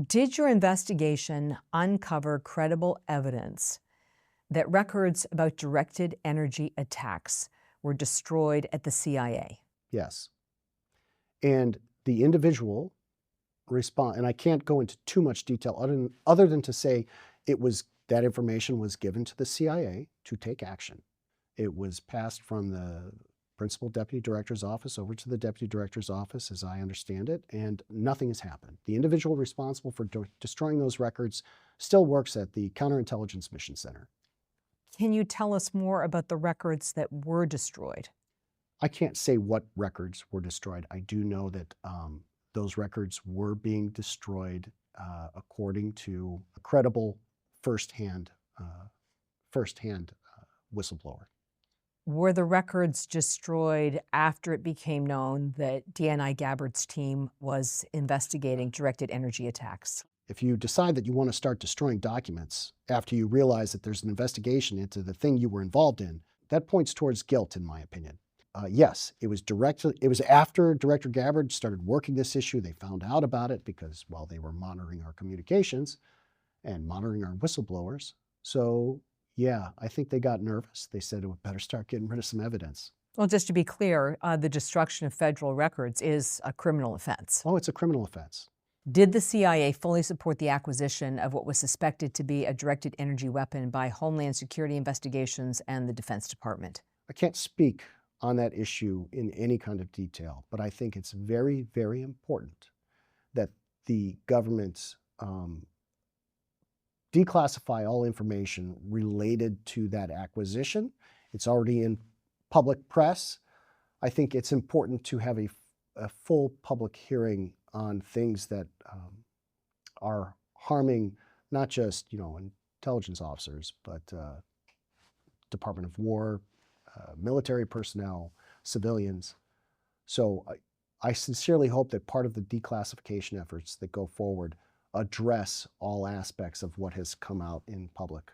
Did your investigation uncover credible evidence that records about directed energy attacks were destroyed at the CIA? Yes. And the individual respond, and I can't go into too much detail other than to say that information was given to the CIA to take action. It was passed from the principal deputy director's office over to the deputy director's office, as I understand it, and nothing has happened. The individual responsible for destroying those records still works at the Counterintelligence Mission Center. Can you tell us more about the records that were destroyed? I can't say what records were destroyed. I do know that those records were being destroyed according to a credible firsthand whistleblower. Were the records destroyed after it became known that DNI Gabbard's team was investigating directed energy attacks? If you decide that you want to start destroying documents after you realize that there's an investigation into the thing you were involved in, that points towards guilt, in my opinion. Yes, it was after Director Gabbard started working this issue. They found out about it because, well, they were monitoring our communications and monitoring our whistleblowers. So, yeah, I think they got nervous. They said it would better start getting rid of some evidence. Well, just to be clear, the destruction of federal records is a criminal offense. Oh, it's a criminal offense. Did the CIA fully support the acquisition of what was suspected to be a directed energy weapon by Homeland Security Investigations and the Defense Department? I can't speak on that issue in any kind of detail, but I think it's very, very important that the government declassify all information related to that acquisition. It's already in public press. I think it's important to have a full public hearing on things that are harming not just intelligence officers, but Department of War, military personnel, civilians. So I sincerely hope that part of the declassification efforts that go forward address all aspects of what has come out in public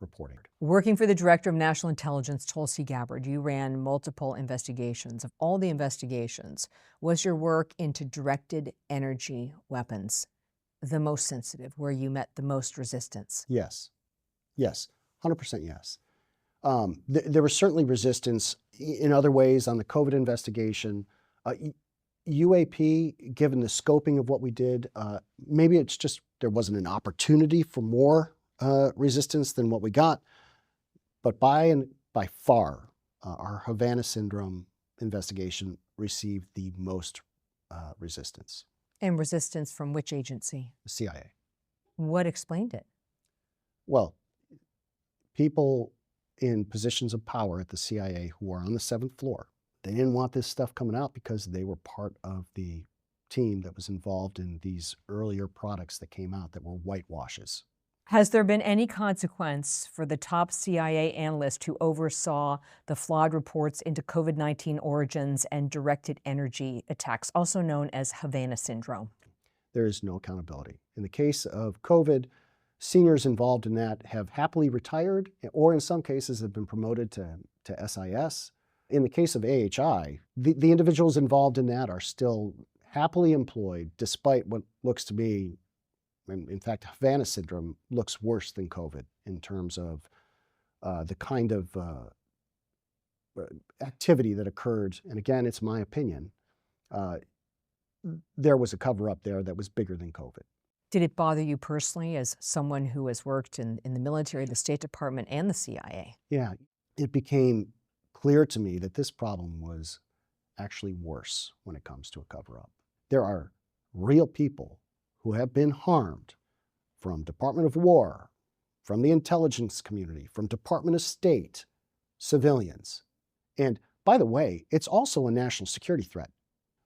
reporting. Working for the Director of National Intelligence, Tulsi Gabbard, you ran multiple investigations. Of all the investigations, was your work into directed energy weapons the most sensitive, where you met the most resistance? Yes, 100% yes. There was certainly resistance in other ways on the COVID investigation. UAP, given the scoping of what we did, maybe it's just there wasn't an opportunity for more resistance than what we got. But by far, our Havana Syndrome investigation received the most resistance. And resistance from which agency? The CIA. What explained it? Well, people in positions of power at the CIA who are on the 7th floor, they didn't want this stuff coming out because they were part of the team that was involved in these earlier products that came out that were whitewashes. Has there been any consequence for the top CIA analyst who oversaw the flawed reports into COVID-19 origins and directed energy attacks, also known as Havana Syndrome? There is no accountability. In the case of COVID, seniors involved in that have happily retired, or in some cases have been promoted to SIS. In the case of AHI, the individuals involved in that are still happily employed, despite what looks to me, in fact, Havana Syndrome looks worse than COVID in terms of the kind of activity that occurred. And again, it's my opinion. There was a cover-up there that was bigger than COVID. Did it bother you personally as someone who has worked in the military, the State Department, and the CIA? Yeah, it became clear to me that this problem was actually worse when it comes to a cover-up. There are real people who have been harmed from Department of War, from the intelligence community, from Department of State, civilians. And by the way, it's also a national security threat.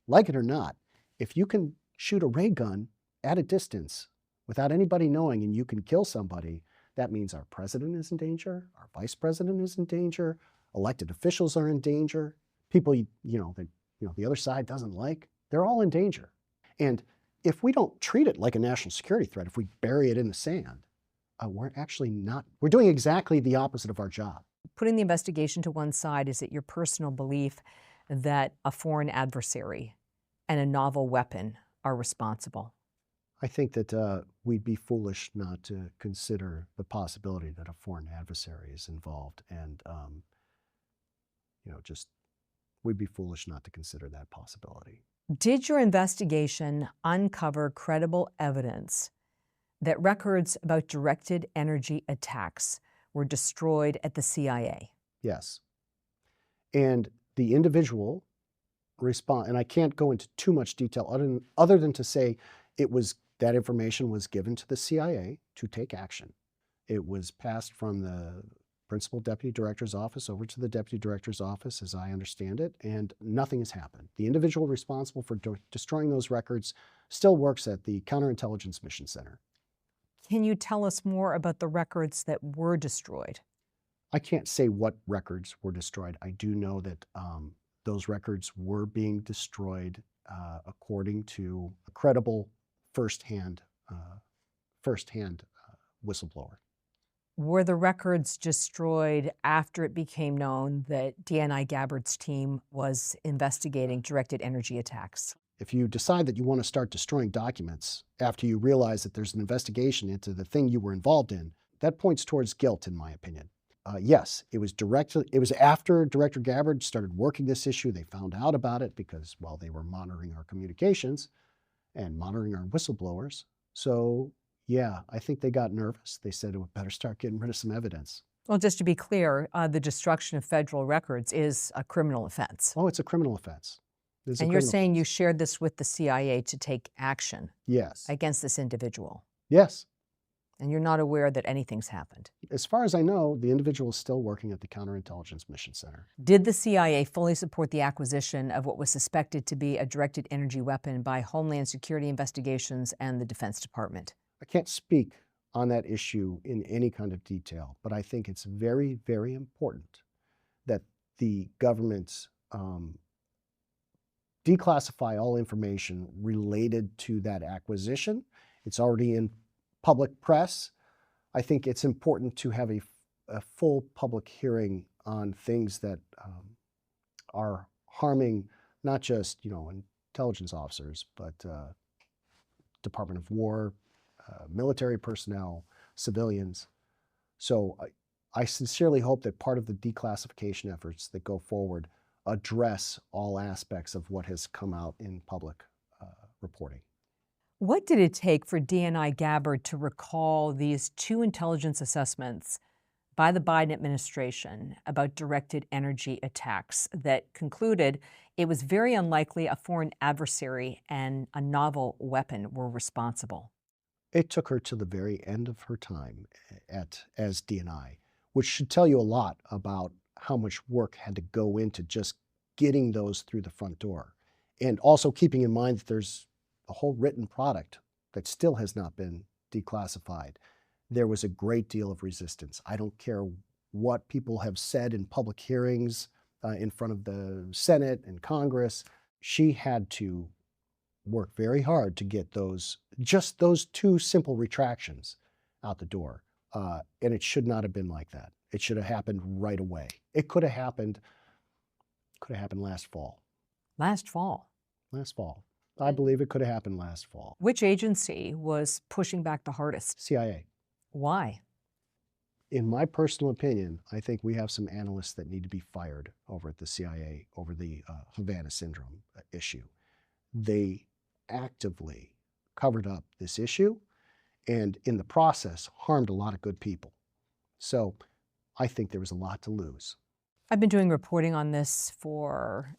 Like it or not, if you can shoot a ray gun at a distance without anybody knowing and you can kill somebody, that means our president is in danger, our vice president is in danger, elected officials are in danger, people the other side doesn't like, they're all in danger. And if we don't treat it like a national security threat, if we bury it in the sand, we're doing exactly the opposite of our job. Putting the investigation to one side, is it your personal belief that a foreign adversary and a novel weapon are responsible? I think that we'd be foolish not to consider the possibility that a foreign adversary is involved, and just we'd be foolish not to consider that possibility. Did your investigation uncover credible evidence that records about directed energy attacks were destroyed at the CIA? Yes, and the individual and I can't go into too much detail other than to say that information was given to the CIA to take action. It was passed from the principal deputy director's office over to the deputy director's office, as I understand it, and nothing has happened. The individual responsible for destroying those records still works at the Counterintelligence Mission Center. Can you tell us more about the records that were destroyed? I can't say what records were destroyed. I do know that those records were being destroyed according to a credible firsthand whistleblower. Were the records destroyed after it became known that DNI Gabbard's team was investigating directed energy attacks? If you decide that you want to start destroying documents after you realize that there's an investigation into the thing you were involved in, that points towards guilt, in my opinion. Yes, it was after Director Gabbard started working this issue. They found out about it because, well, they were monitoring our communications and monitoring our whistleblowers. So, yeah, I think they got nervous. They said, we better start getting rid of some evidence. Well, just to be clear, the destruction of federal records is a criminal offense. Oh, it's a criminal offense. And you're saying you shared this with the CIA to take action Yes. against this individual? Yes. And you're not aware that anything's happened? As far as I know, the individual is still working at the Counterintelligence Mission Center. Did the CIA fully support the acquisition of what was suspected to be a directed energy weapon by Homeland Security Investigations and the Defense Department? I can't speak on that issue in any kind of detail, but I think it's very, very important that the government declassify all information related to that acquisition. It's already in public press. I think it's important to have a full public hearing on things that are harming not just intelligence officers, but Department of War, military personnel, civilians. So I sincerely hope that part of the declassification efforts that go forward address all aspects of what has come out in public reporting. What did it take for DNI Gabbard to recall these two intelligence assessments by the Biden administration about directed energy attacks that concluded it was very unlikely a foreign adversary and a novel weapon were responsible? It took her to the very end of her time as DNI, which should tell you a lot about how much work had to go into just getting those through the front door. And also keeping in mind that there's a whole written product that still has not been declassified. There was a great deal of resistance. I don't care what people have said in public hearings in front of the Senate and Congress. She had to work very hard to get just those two simple retractions out the door. And it should not have been like that. It should have happened right away. It could have happened last fall. Last fall? Last fall. I believe it could have happened last fall. Which agency was pushing back the hardest? CIA. Why? In my personal opinion, I think we have some analysts that need to be fired over at the CIA over the Havana syndrome issue. They actively covered up this issue and in the process harmed a lot of good people. So I think there was a lot to lose. I've been doing reporting on this for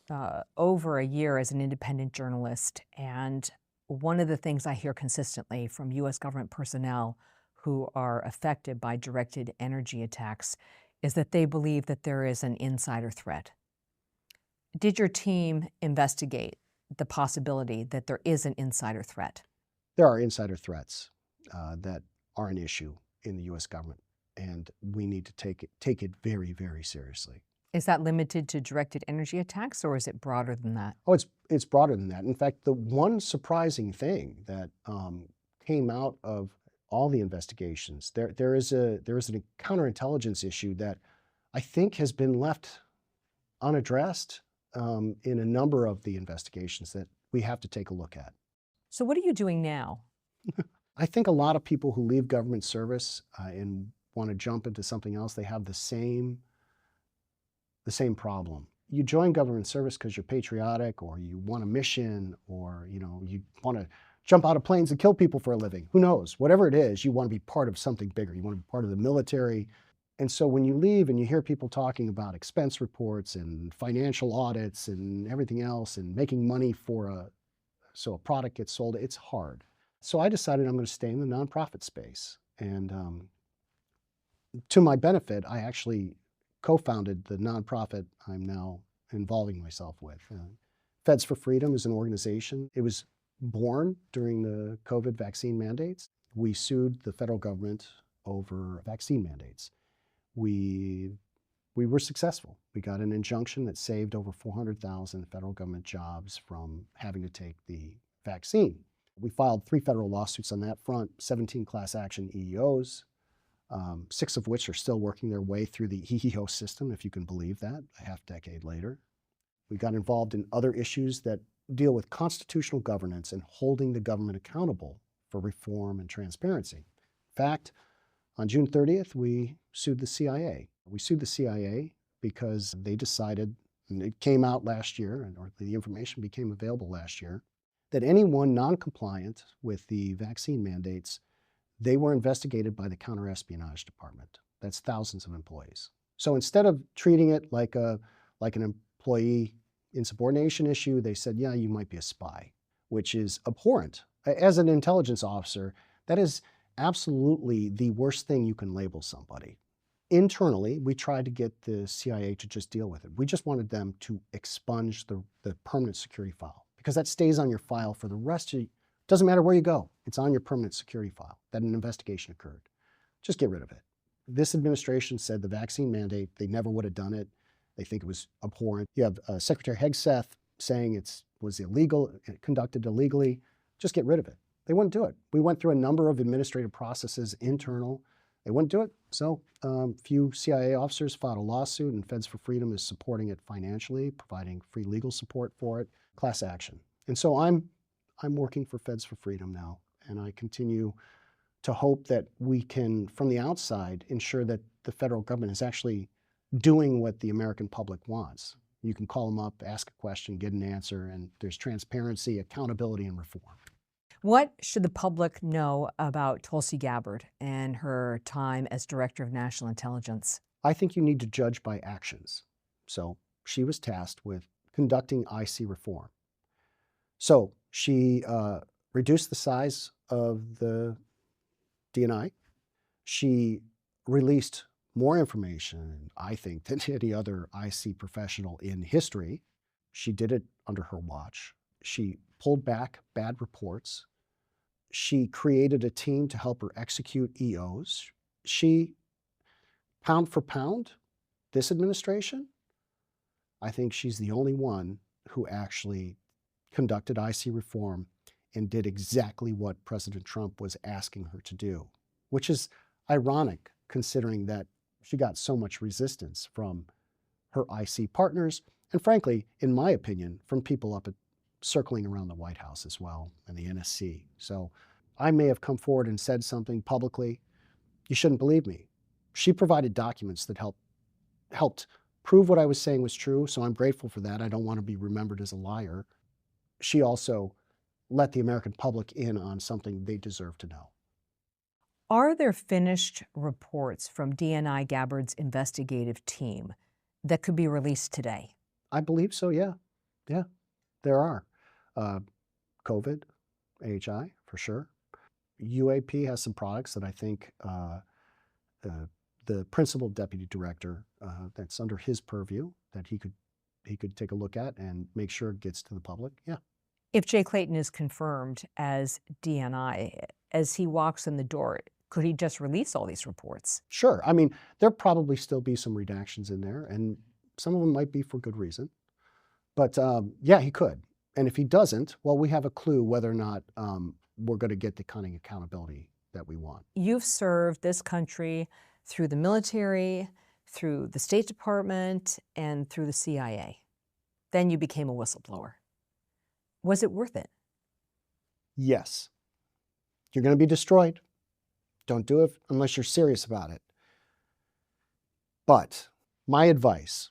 over a year as an independent journalist, and one of the things I hear consistently from U.S. government personnel who are affected by directed energy attacks is that they believe that there is an insider threat. Did your team investigate the possibility that there is an insider threat? There are insider threats that are an issue in the U.S. government, and we need to take it very, very seriously. Is that limited to directed energy attacks, or is it broader than that? Oh, it's broader than that. In fact, the one surprising thing that came out of all the investigations, there is a counterintelligence issue that I think has been left unaddressed in a number of the investigations that we have to take a look at. So what are you doing now? I think a lot of people who leave government service and want to jump into something else, they have the same problem. You join government service because you're patriotic, or you want a mission, or you want to jump out of planes and kill people for a living. Who knows? Whatever it is, you want to be part of something bigger. You want to be part of the military. And so when you leave and you hear people talking about expense reports and financial audits and everything else and making money so a product gets sold, it's hard. So I decided I'm going to stay in the nonprofit space. And to my benefit, I actually co-founded the nonprofit I'm now involving myself with. Feds for Freedom is an organization. It was born during the COVID vaccine mandates. We sued the federal government over vaccine mandates. We were successful. We got an injunction that saved over 400,000 federal government jobs from having to take the vaccine. We filed 3 federal lawsuits on that front, 17 class action EEOs, 6 of which are still working their way through the EEO system, if you can believe that, a half decade later. We got involved in other issues that deal with constitutional governance and holding the government accountable for reform and transparency. In fact, on June 30th, we sued the CIA. We sued the CIA because they decided, and it came out last year, or the information became available last year, that anyone non-compliant with the vaccine mandates, they were investigated by the Counterespionage Department. That's thousands of employees. So instead of treating it like an employee insubordination issue, they said, yeah, you might be a spy, which is abhorrent. As an intelligence officer, that is absolutely the worst thing you can label somebody. Internally, we tried to get the CIA to just deal with it. We just wanted them to expunge the permanent security file, because that stays on your file for the rest of doesn't matter where you go. It's on your permanent security file that an investigation occurred. Just get rid of it. This administration said the vaccine mandate, they never would have done it. They think it was abhorrent. You have Secretary Hegseth saying it was illegal, conducted illegally. Just get rid of it. They wouldn't do it. We went through a number of administrative processes, internal. They wouldn't do it. So a few CIA officers filed a lawsuit, and Feds for Freedom is supporting it financially, providing free legal support for it, class action. And so I'm working for Feds for Freedom now, and I continue to hope that we can, from the outside, ensure that the federal government is actually doing what the American public wants. You can call them up, ask a question, get an answer, and there's transparency, accountability, and reform. What should the public know about Tulsi Gabbard and her time as Director of National Intelligence? I think you need to judge by actions. So she was tasked with conducting IC reform. So she reduced the size of the DNI. She released more information, I think, than any other IC professional in history. She did it under her watch. She pulled back bad reports. She created a team to help her execute EOs. She, pound for pound, this administration, I think she's the only one who actually conducted IC reform and did exactly what President Trump was asking her to do, which is ironic considering that she got so much resistance from her IC partners, and frankly, in my opinion, from people circling around the White House as well, and the NSC. So I may have come forward and said something publicly. You shouldn't believe me. She provided documents that helped prove what I was saying was true, so I'm grateful for that. I don't want to be remembered as a liar. She also let the American public in on something they deserve to know. Are there finished reports from DNI Gabbard's investigative team that could be released today? I believe so, yeah. Yeah, there are. COVID, AHI, for sure. UAP has some products that I think the principal deputy director, that's under his purview, that he could take a look at and make sure it gets to the public, yeah. If Jay Clayton is confirmed as DNI, as he walks in the door, could he just release all these reports? Sure. I mean, there'll probably still be some redactions in there, and some of them might be for good reason. But yeah, he could. And if he doesn't, well, we have a clue whether or not we're going to get the kind of accountability that we want. You've served this country through the military, through the State Department, and through the CIA. Then you became a whistleblower. Was it worth it? Yes. You're going to be destroyed. Don't do it unless you're serious about it. But my advice,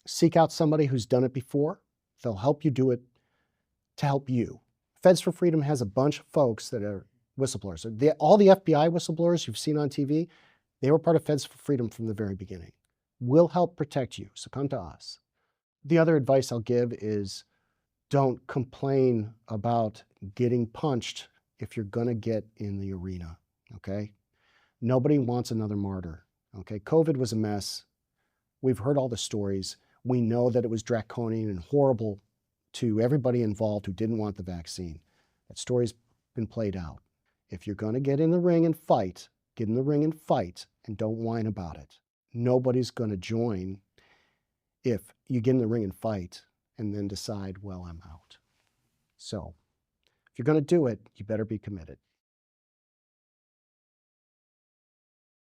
seek out somebody who's done it before. They'll help you do it to help you. Feds for Freedom has a bunch of folks that are whistleblowers. All the FBI whistleblowers you've seen on TV, they were part of Feds for Freedom from the very beginning. We'll help protect you, so come to us. The other advice I'll give is don't complain about getting punched if you're going to get in the arena, okay? Nobody wants another martyr, okay? COVID was a mess. We've heard all the stories. We know that it was draconian and horrible to everybody involved who didn't want the vaccine. That story's been played out. If you're going to get in the ring and fight, get in the ring and fight, and don't whine about it. Nobody's going to join if you get in the ring and fight and then decide, well, I'm out. So if you're going to do it, you better be committed.